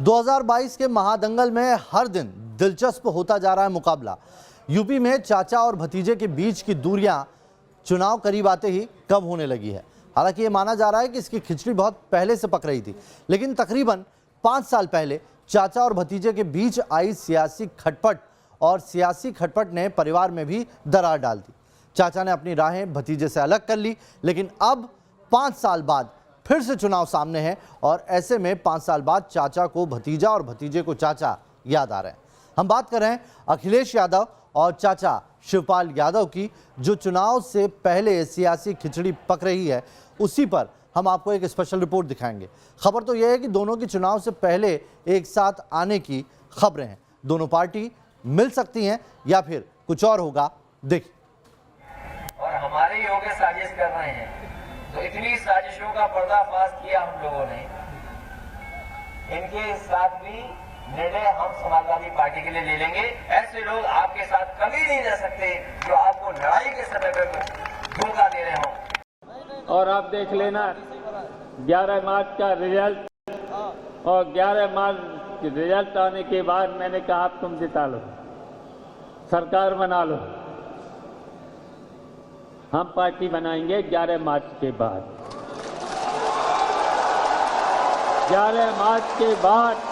2022 के महादंगल में हर दिन दिलचस्प होता जा रहा है मुकाबला। यूपी में चाचा और भतीजे के बीच की दूरियां चुनाव करीब आते ही कम होने लगी है। हालांकि ये माना जा रहा है कि इसकी खिचड़ी बहुत पहले से पक रही थी, लेकिन तकरीबन 5 साल पहले चाचा और भतीजे के बीच आई सियासी खटपट ने परिवार में भी दरार डाल दी। चाचा ने अपनी राहें भतीजे से अलग कर ली, लेकिन अब 5 साल बाद फिर से चुनाव सामने है और ऐसे में 5 साल बाद चाचा को भतीजा और भतीजे को चाचा याद आ रहे हैं। हम बात कर रहे हैं अखिलेश यादव और चाचा शिवपाल यादव की, जो चुनाव से पहले सियासी खिचड़ी पक रही है। उसी पर हम आपको एक स्पेशल रिपोर्ट दिखाएंगे। खबर तो यह है कि दोनों की चुनाव से पहले एक साथ आने की खबरें हैं। दोनों पार्टी मिल सकती हैं या फिर कुछ और होगा, देखिए। और हमारे योग्य साजिश कर रहे हैं, तो इतनी साजिशों का पर्दाफाश किया हम लोगों ने। इनके साथ भी निर्णय हम समाजवादी पार्टी के लिए ले लेंगे। ऐसे लोग आपके साथ कभी नहीं रह सकते जो आपको लड़ाई के समय पर धोखा दे रहे हो। और आप देख लेना 11 मार्च का रिजल्ट, और 11 मार्च रिजल्ट आने के बाद मैंने कहा आप तुम जिता लो, सरकार बना लो। हम पार्टी बनाएंगे 11 मार्च के बाद। 11 मार्च के बाद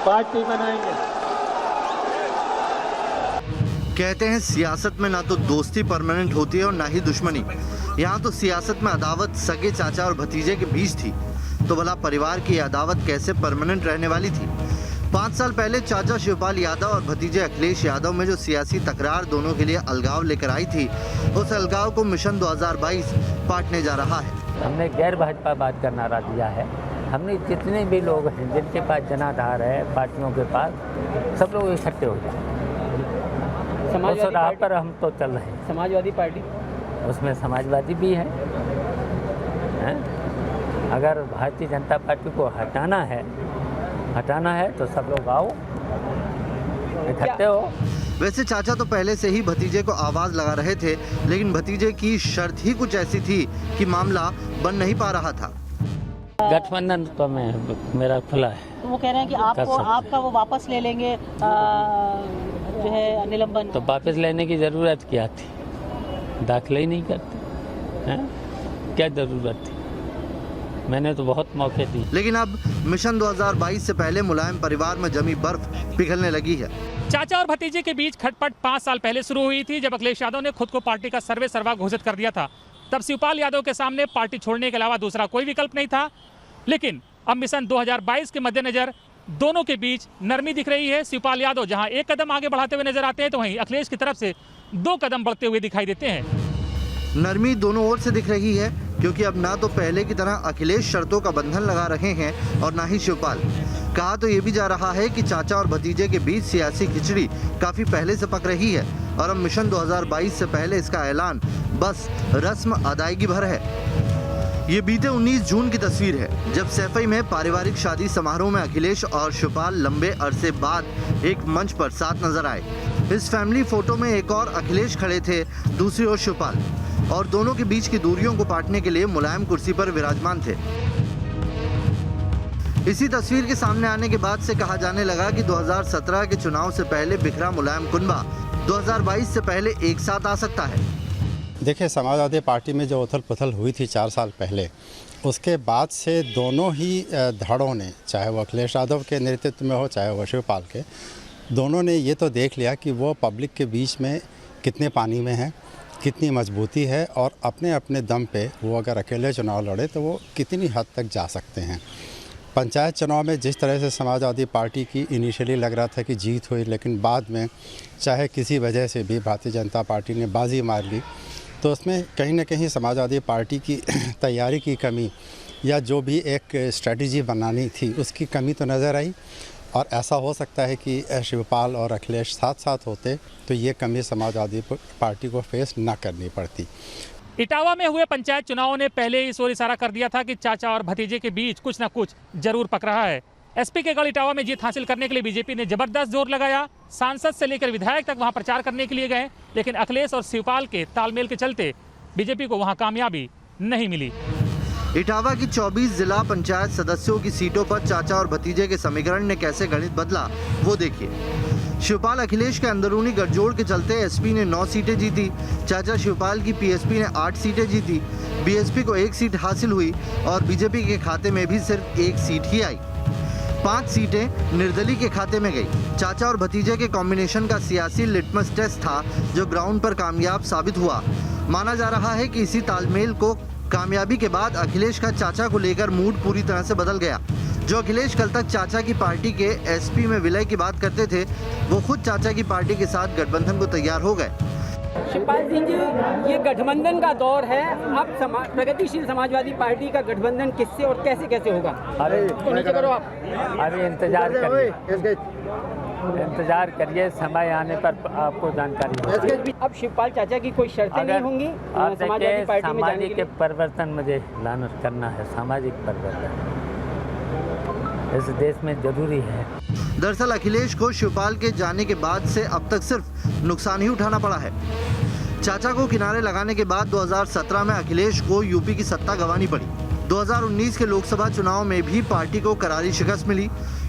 पार्टी बनाएंगे। कहते हैं सियासत में ना तो दोस्ती परमानेंट होती है और ना ही दुश्मनी। यहाँ तो सियासत में अदावत सगे चाचा और भतीजे के बीच थी, तो भला परिवार की अदावत कैसे परमानेंट रहने वाली थी? 5 साल पहले चाचा शिवपाल यादव और भतीजे अखिलेश यादव में जो सियासी तकरार दोनों के लिए अलगाव लेकर आई थी, उस अलगाव को मिशन 2022 पाटने जा रहा है। हमने गैर भाजपा बात का नारा दिया है। हमने जितने भी लोग हैं जिनके पास जनाधार है पार्टियों के पास, सब लोग इकट्ठे हो जाए। समाजवादी राह पर हम तो चल रहे हैं। समाजवादी पार्टी, उसमें समाजवादी भी है। अगर भारतीय जनता पार्टी को हटाना है तो सब लोग आओ, इकट्ठे हो। वैसे चाचा तो पहले से ही भतीजे को आवाज लगा रहे थे, लेकिन भतीजे की शर्त ही कुछ ऐसी थी कि मामला बन नहीं पा रहा था। गठबंधन तो मेरा खुला है। तो वो कह रहे हैं कि आपका वो वापस ले लेंगे, जो है निलंबन। तो वापस लेने की जरूरत क्या थी? दाखिला ही नहीं करते हैं, क्या जरूरत थी? मैंने तो बहुत मौके दिए। लेकिन अब मिशन 2022 से पहले मुलायम परिवार में जमी बर्फ पिघलने लगी है। चाचा और भतीजे के बीच खटपट 5 साल पहले शुरू हुई थी, जब अखिलेश यादव ने खुद को पार्टी का सर्वा घोषित कर दिया था। तब शिवपाल यादव के सामने पार्टी छोड़ने के अलावा दूसरा कोई विकल्प नहीं था। लेकिन अब मिशन 2022 के मद्देनजर दोनों के बीच नरमी दिख रही है। शिवपाल यादव जहां एक कदम आगे बढ़ाते हुए नजर आते हैं, तो वहीं अखिलेश की तरफ से 2 कदम बढ़ते हुए दिखाई देते हैं। नरमी दोनों ओर से दिख रही है, क्योंकि अब ना तो पहले की तरह अखिलेश शर्तों का बंधन लगा रहे हैं और ना ही शिवपाल। कहा तो ये भी जा रहा है कि चाचा और भतीजे के बीच सियासी खिचड़ी काफी पहले से पक रही है और अब मिशन 2022 से पहले इसका ऐलान बस रस्म अदायगी भर है। ये बीते 19 जून की तस्वीर है, जब सैफई में पारिवारिक शादी समारोह में अखिलेश और शिवपाल लंबे अरसे बाद एक मंच पर साथ नजर आए। इस फैमिली फोटो में एक और अखिलेश खड़े थे, दूसरी ओर शिवपाल, और दोनों के बीच की दूरियों को पाटने के लिए मुलायम कुर्सी पर विराजमान थे। इसी तस्वीर के सामने आने के बाद से कहा जाने लगा कि 2017 के चुनाव से पहले बिखरा मुलायम कुनबा 2022 से पहले एक साथ आ सकता है। देखिए, समाजवादी पार्टी में जो उथल पुथल हुई थी 4 साल पहले, उसके बाद से दोनों ही धड़ों ने, चाहे वो अखिलेश यादव के नेतृत्व में हो चाहे वो शिवपाल के, दोनों ने ये तो देख लिया कि वो पब्लिक के बीच में कितने पानी में है, कितनी मजबूती है, और अपने अपने दम पे वो अगर अकेले चुनाव लड़े तो वो कितनी हद तक जा सकते हैं। पंचायत चुनाव में जिस तरह से समाजवादी पार्टी की इनिशियली लग रहा था कि जीत हुई, लेकिन बाद में चाहे किसी वजह से भी भारतीय जनता पार्टी ने बाजी मार ली, तो उसमें कहीं ना कहीं समाजवादी पार्टी की तैयारी की कमी या जो भी एक स्ट्रेटजी बनानी थी उसकी कमी तो नज़र आई। और ऐसा हो सकता है कि शिवपाल और अखिलेश साथ साथ होते तो ये कमी समाजवादी पार्टी को फेस ना करनी पड़ती। इटावा में हुए पंचायत चुनावों ने पहले ही इस ओर इशारा कर दिया था कि चाचा और भतीजे के बीच कुछ न कुछ जरूर पक रहा है। एसपी के गढ़ इटावा में जीत हासिल करने के लिए बीजेपी ने जबरदस्त जोर लगाया। सांसद से लेकर विधायक तक वहां प्रचार करने के लिए गए, लेकिन अखिलेश और शिवपाल के तालमेल के चलते बीजेपी को वहां कामयाबी नहीं मिली। इटावा की 24 जिला पंचायत सदस्यों की सीटों पर चाचा और भतीजे के समीकरण ने कैसे गणित बदला वो देखिए। शिवपाल अखिलेश के अंदरूनी गठजोड़ के चलते एसपी ने 9 सीटें जीती। चाचा शिवपाल की पीएसपी ने 8 सीटें जीती। बीएसपी को 1 सीट हासिल हुई और बीजेपी के खाते में भी सिर्फ 1 सीट ही आई। 5 सीटें निर्दलीय के खाते में गई। चाचा और भतीजे के कॉम्बिनेशन का सियासी लिटमस टेस्ट था जो ग्राउंड पर कामयाब साबित हुआ। माना जा रहा है कि इसी तालमेल को कामयाबी के बाद अखिलेश का चाचा को लेकर मूड पूरी तरह से बदल गया। जो अखिलेश कल तक चाचा की पार्टी के एसपी में विलय की बात करते थे, वो खुद चाचा की पार्टी के साथ गठबंधन को तैयार हो गए। शिवपाल सिंह जी, ये गठबंधन का दौर है। अब प्रगतिशील समाजवादी पार्टी का गठबंधन किससे और कैसे कैसे होगा? अरे तो नीचे करो आप। अरे इंतजार करिए, समय आने पर आपको जानकारी होगी। अब शिवपाल चाचा की कोई शर्तें नहीं होंगी समाजवादी पार्टी में जाने के लिए? परिवर्तन मुझे लाना करना है, सामाजिक परिवर्तन इस देश में जरूरी है। दरअसल अखिलेश को शिवपाल के जाने के बाद से अब तक सिर्फ नुकसान ही उठाना पड़ा है। चाचा को किनारे लगाने के बाद 2017 में अखिलेश को यूपी की सत्ता गंवानी पड़ी। 2019 के लोकसभा चुनाव में भी पार्टी को करारी शिकस्त मिली।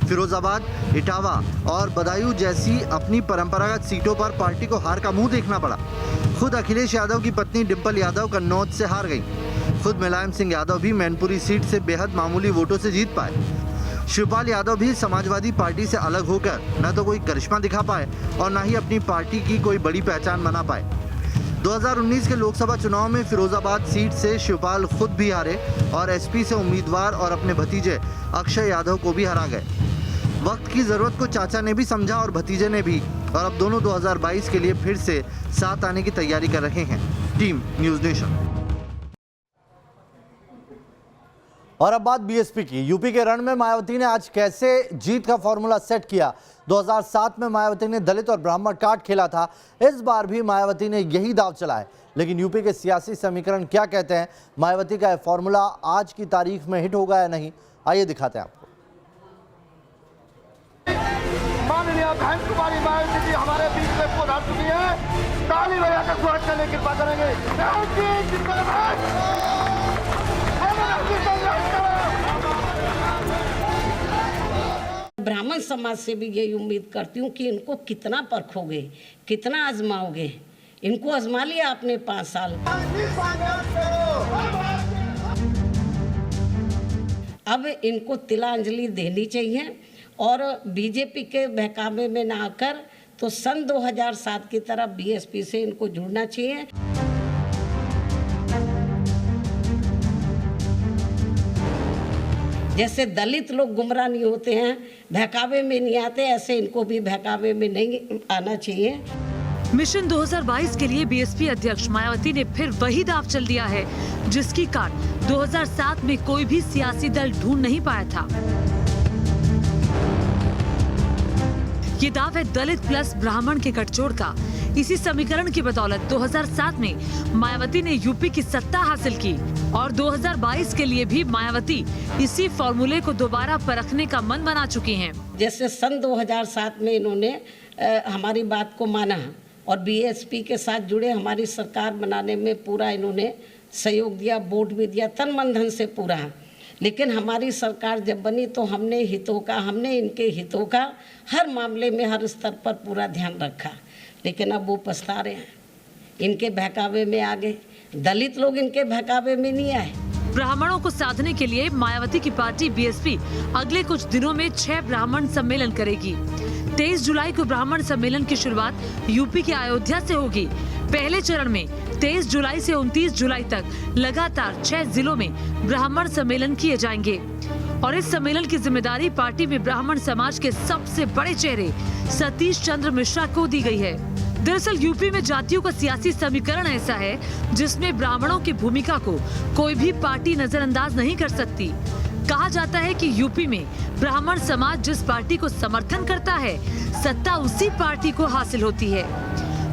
फिरोजाबाद, इटावा और बदायूं जैसी अपनी परंपरागत सीटों पर पार्टी को हार का मुंह देखना पड़ा। खुद अखिलेश यादव की पत्नी डिंपल यादव कन्नौज से हार गई। खुद मुलायम सिंह यादव भी मैनपुरी सीट से बेहद मामूली वोटों से जीत पाए। शिवपाल यादव भी समाजवादी पार्टी से अलग होकर न तो कोई करिश्मा दिखा पाए और न ही अपनी पार्टी की कोई बड़ी पहचान बना पाए। 2019 के लोकसभा चुनाव में फिरोजाबाद सीट से शिवपाल खुद भी हारे और एसपी से उम्मीदवार और अपने भतीजे अक्षय यादव को भी हरा गए। वक्त की जरूरत को चाचा ने भी समझा और भतीजे ने भी, और अब दोनों 2022 के लिए फिर से साथ आने की तैयारी कर रहे हैं। Team news nation. और अब बात बीएसपी की। यूपी के रण में मायावती ने आज कैसे जीत का फॉर्मूला सेट किया। 2007 में मायावती ने दलित और ब्राह्मण कार्ड खेला था। इस बार भी मायावती ने यही दाव चला है। लेकिन यूपी के सियासी समीकरण क्या कहते हैं, मायावती का यह फॉर्मूला आज की तारीख में हिट होगा या नहीं, आइए दिखाते हैं आपको। माननीय बहन कुमारी मायावती जी हमारे बीच में पधार चुकी है। ताली बजाकर स्वागत करने की कृपा करेंगे। ब्राह्मण समाज से भी यही उम्मीद करती हूँ कि इनको कितना परखोगे, कितना आजमाओगे। इनको आजमा लिया आपने 5 साल। अब इनको तिलांजलि देनी चाहिए और बीजेपी के बहकावे में ना आकर तो सन 2007 की तरह बीएसपी से इनको जुड़ना चाहिए। जैसे दलित लोग गुमराह नहीं होते हैं, बहकावे में नहीं आते, ऐसे इनको भी बहकावे में नहीं आना चाहिए। मिशन 2022 के लिए बीएसपी अध्यक्ष मायावती ने फिर वही दाव चल दिया है जिसकी काट 2007 में कोई भी सियासी दल ढूंढ नहीं पाया था। ये दाव है दलित प्लस ब्राह्मण के गठजोड़ का। इसी समीकरण की बदौलत 2007 में मायावती ने यूपी की सत्ता हासिल की और 2022 के लिए भी मायावती इसी फॉर्मूले को दोबारा परखने का मन बना चुकी हैं। जैसे सन 2007 में इन्होंने हमारी बात को माना और बीएसपी के साथ जुड़े, हमारी सरकार बनाने में पूरा इन्होंने सहयोग दिया, वोट भी दिया, तन मन धन से पूरा। लेकिन हमारी सरकार जब बनी तो हमने इनके हितों का हर मामले में हर स्तर पर पूरा ध्यान रखा। लेकिन अब वो पछता रहे हैं, इनके बहकावे में आ गए। दलित लोग इनके बहकावे में नहीं आए। ब्राह्मणों को साधने के लिए मायावती की पार्टी बीएसपी अगले कुछ दिनों में 6 ब्राह्मण सम्मेलन करेगी। 23 जुलाई को ब्राह्मण सम्मेलन की शुरुआत यूपी के अयोध्या से होगी। पहले चरण में 23 जुलाई से 29 जुलाई तक लगातार 6 जिलों में ब्राह्मण सम्मेलन किए जाएंगे और इस सम्मेलन की जिम्मेदारी पार्टी में ब्राह्मण समाज के सबसे बड़े चेहरे सतीश चंद्र मिश्रा को दी गई है। दरअसल यूपी में जातियों का सियासी समीकरण ऐसा है जिसमें ब्राह्मणों की भूमिका को कोई भी पार्टी नजरअंदाज नहीं कर सकती। कहा जाता है कि यूपी में ब्राह्मण समाज जिस पार्टी को समर्थन करता है, सत्ता उसी पार्टी को हासिल होती है।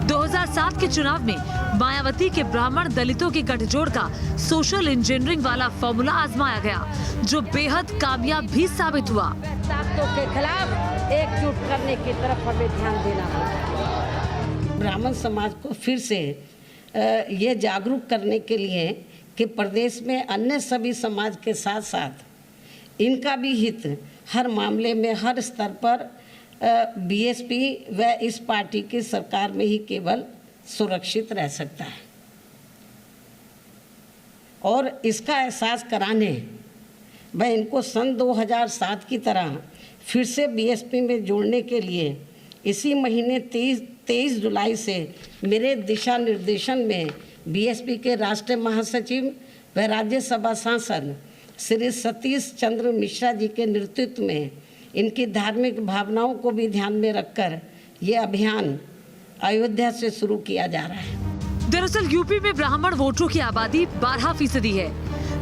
2007 के चुनाव में मायावती के ब्राह्मण दलितों के गठजोड़ का सोशल इंजीनियरिंग वाला फॉर्मूला आजमाया गया, जो बेहद कामयाब भी साबित हुआ। ताकतों के खिलाफ एकजुट करने की तरफ हमें ध्यान देना होगा। ब्राह्मण समाज को फिर से ये जागरूक करने के लिए कि प्रदेश में अन्य सभी समाज के साथ साथ इनका भी हित हर मामले में हर स्तर पर बीएसपी व इस पार्टी की सरकार में ही केवल सुरक्षित रह सकता है। और इसका एहसास कराने व इनको सन 2007 की तरह फिर से बीएसपी में जोड़ने के लिए इसी महीने 23 जुलाई से मेरे दिशा निर्देशन में बीएसपी के राष्ट्रीय महासचिव व राज्यसभा सांसद श्री सतीश चंद्र मिश्रा जी के नेतृत्व में इनकी धार्मिक भावनाओं को भी ध्यान में रखकर ये अभियान अयोध्या से शुरू किया जा रहा है। दरअसल यूपी में ब्राह्मण वोटरों की आबादी 12% है,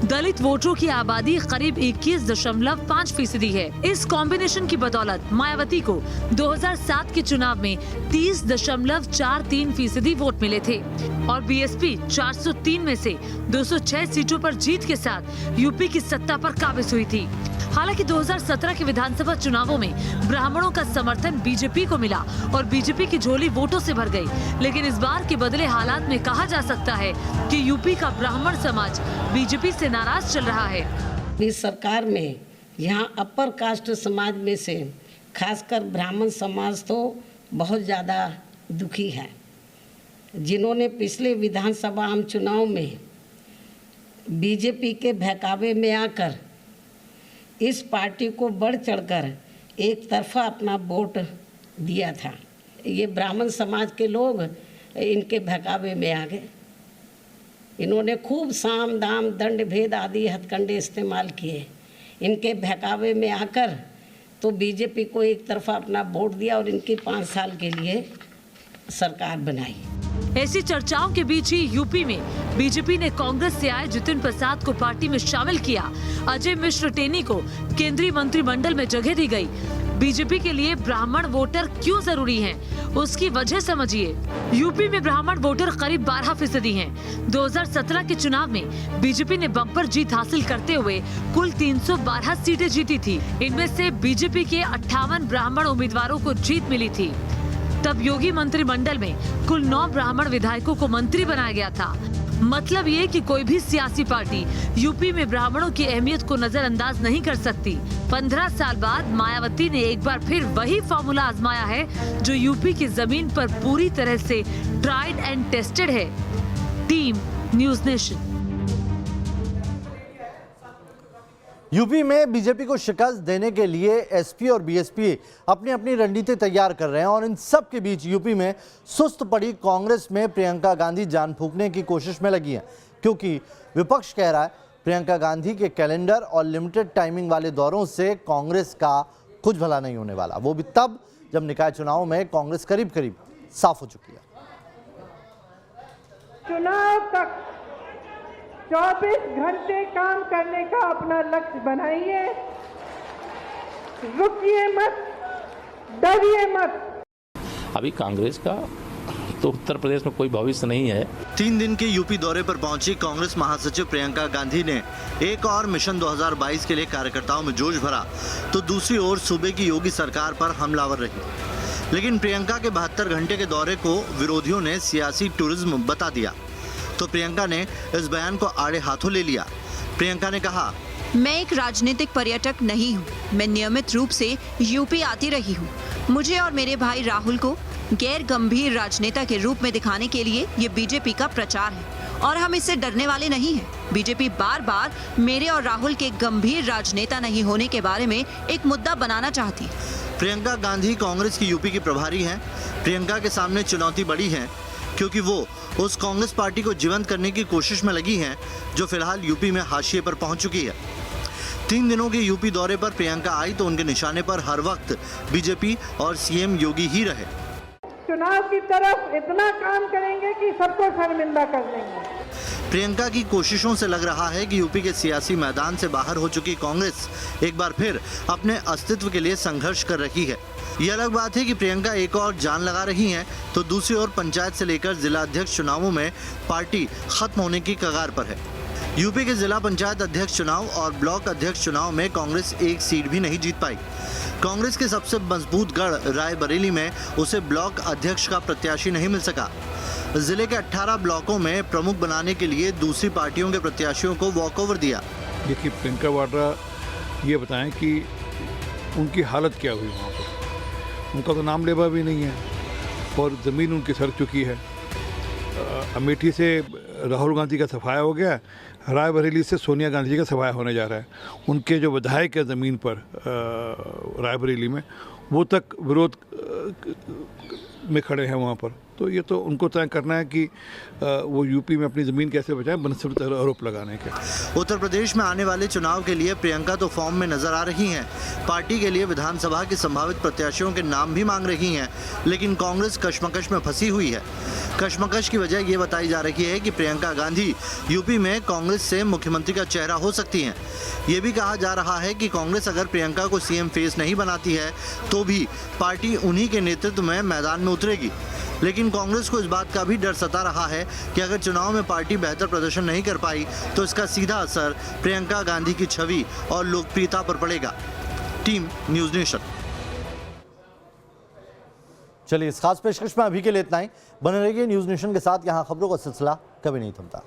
दलित वोटरों की आबादी करीब 21.5% है। इस कॉम्बिनेशन की बदौलत मायावती को 2007 के चुनाव में 30.43% वोट मिले थे और बीएसपी 403 में से 206 सीटों पर जीत के साथ यूपी की सत्ता पर काबिज हुई थी। हालांकि 2017 के विधानसभा चुनावों में ब्राह्मणों का समर्थन बीजेपी को मिला और बीजेपी की झोली वोटों से भर गई, लेकिन इस बार के बदले हालात में कहा जा सकता है कि यूपी का ब्राह्मण समाज बीजेपी से नाराज चल रहा है। इस सरकार में यहाँ अपर कास्ट समाज में से खासकर ब्राह्मण समाज तो बहुत ज़्यादा दुखी है, जिन्होंने पिछले विधानसभा आम चुनाव में बीजेपी के बहकावे में आकर इस पार्टी को बढ़ चढ़कर एक तरफा अपना वोट दिया था। ये ब्राह्मण समाज के लोग इनके बहकावे में आ गए। इन्होंने खूब साम दाम दंड भेद आदि हथकंडे इस्तेमाल किए। इनके बहकावे में आकर तो बीजेपी को एक तरफा अपना वोट दिया और इनकी 5 साल के लिए सरकार बनाई। ऐसी चर्चाओं के बीच ही यूपी में बीजेपी ने कांग्रेस से आए जितिन प्रसाद को पार्टी में शामिल किया। अजय मिश्र टेनी को केंद्रीय मंत्रिमंडल में जगह दी गई। बीजेपी के लिए ब्राह्मण वोटर क्यों जरूरी हैं? उसकी वजह समझिए। यूपी में ब्राह्मण वोटर करीब 12% हैं। 2017 के चुनाव में बीजेपी ने बम्पर जीत हासिल करते हुए कुल 312 सीटें जीती थी। इनमें से बीजेपी के 58 ब्राह्मण उम्मीदवारों को जीत मिली थी। तब योगी मंत्रिमंडल में कुल 9 ब्राह्मण विधायकों को मंत्री बनाया गया था। मतलब ये कि कोई भी सियासी पार्टी यूपी में ब्राह्मणों की अहमियत को नजरअंदाज नहीं कर सकती। 15 साल बाद मायावती ने एक बार फिर वही फॉर्मूला आजमाया है जो यूपी की जमीन पर पूरी तरह से ट्राइड एंड टेस्टेड है। Team news nation. यूपी में बीजेपी को शिकस्त देने के लिए एसपी और बीएसपी अपनी अपनी रणनीति तैयार कर रहे हैं और इन सब के बीच यूपी में सुस्त पड़ी कांग्रेस में प्रियंका गांधी जान फूंकने की कोशिश में लगी हैं, क्योंकि विपक्ष कह रहा है प्रियंका गांधी के कैलेंडर और लिमिटेड टाइमिंग वाले दौरों से कांग्रेस का कुछ भला नहीं होने वाला, वो भी तब जब निकाय चुनाव में कांग्रेस करीब करीब साफ हो चुकी है। चुनाव तक 24 घंटे काम करने का अपना लक्ष्य बनाइए, रुकिए मत, डरिए मत। अभी कांग्रेस का तो उत्तर प्रदेश में कोई भविष्य नहीं है। 3 दिन के यूपी दौरे पर पहुंची कांग्रेस महासचिव प्रियंका गांधी ने एक और मिशन 2022 के लिए कार्यकर्ताओं में जोश भरा, तो दूसरी ओर सूबे की योगी सरकार पर हमलावर रही। लेकिन प्रियंका के 72 घंटे के दौरे को विरोधियों ने सियासी टूरिज्म बता दिया, तो प्रियंका ने इस बयान को आड़े हाथों ले लिया। प्रियंका ने कहा, मैं एक राजनीतिक पर्यटक नहीं हूँ, मैं नियमित रूप से यूपी आती रही हूँ। मुझे और मेरे भाई राहुल को गैर गंभीर राजनेता के रूप में दिखाने के लिए ये बीजेपी का प्रचार है और हम इससे डरने वाले नहीं हैं। बीजेपी बार बार मेरे और राहुल के गंभीर राजनेता नहीं होने के बारे में एक मुद्दा बनाना चाहती। प्रियंका गांधी कांग्रेस की यूपी की प्रभारी हैं। प्रियंका के सामने चुनौती बड़ी है, क्योंकि वो उस कांग्रेस पार्टी को जीवंत करने की कोशिश में लगी हैं जो फिलहाल यूपी में हाशिए पर पहुंच चुकी है। 3 दिनों के यूपी दौरे पर प्रियंका आई तो उनके निशाने पर हर वक्त बीजेपी और सीएम योगी ही रहे। चुनाव की तरफ इतना काम करेंगे कि सबको शर्मिंदा कर देंगे। प्रियंका की कोशिशों से लग रहा है कि यूपी के सियासी मैदान से बाहर हो चुकी कांग्रेस एक बार फिर अपने अस्तित्व के लिए संघर्ष कर रही है। ये अलग बात है कि प्रियंका एक और जान लगा रही हैं, तो दूसरी ओर पंचायत से लेकर जिला अध्यक्ष चुनावों में पार्टी खत्म होने की कगार पर है। यूपी के जिला पंचायत अध्यक्ष चुनाव और ब्लॉक अध्यक्ष चुनाव में कांग्रेस एक सीट भी नहीं जीत पाई। कांग्रेस के सबसे मजबूत गढ़ रायबरेली में उसे ब्लॉक अध्यक्ष का प्रत्याशी नहीं मिल सका। जिले के 18 ब्लॉकों में प्रमुख बनाने के लिए दूसरी पार्टियों के प्रत्याशियों को वॉकओवर दिया। देखिए, प्रियंका वाड्रा ये बताएं कि उनकी हालत क्या हुई वहाँ पर। उनका तो नाम लेवा भी नहीं है और ज़मीन उनकी सर चुकी है। अमेठी से राहुल गांधी का सफाया हो गया, रायबरेली से सोनिया गांधी जी का सफाया होने जा रहा है। उनके जो विधायक है ज़मीन पर रायबरेली में, वो तक विरोध में खड़े हैं वहाँ पर। तो ये तो उनको तय करना है कि वो यूपी में अपनी ज़मीन कैसे बचाएं, बनस्पत आरोप लगाने के। उत्तर प्रदेश में आने वाले चुनाव के लिए प्रियंका तो फॉर्म में नजर आ रही हैं। पार्टी के लिए विधानसभा के संभावित प्रत्याशियों के नाम भी मांग रही हैं, लेकिन कांग्रेस कशमकश में फंसी हुई है। कशमकश की वजह ये बताई जा रही है कि प्रियंका गांधी यूपी में कांग्रेस से मुख्यमंत्री का चेहरा हो सकती हैं। ये भी कहा जा रहा है कि कांग्रेस अगर प्रियंका को सीएम फेस नहीं बनाती है तो भी पार्टी उन्हीं के नेतृत्व में मैदान में उतरेगी। लेकिन कांग्रेस को इस बात का भी डर सता रहा है कि अगर चुनाव में पार्टी बेहतर प्रदर्शन नहीं कर पाई तो इसका सीधा असर प्रियंका गांधी की छवि और लोकप्रियता पर पड़ेगा। Team news nation. चलिए, इस खास पेशकश में अभी के लिए इतना ही। बने रहिए न्यूज़ नेशन के साथ। यहाँ खबरों का सिलसिला कभी नहीं थमता।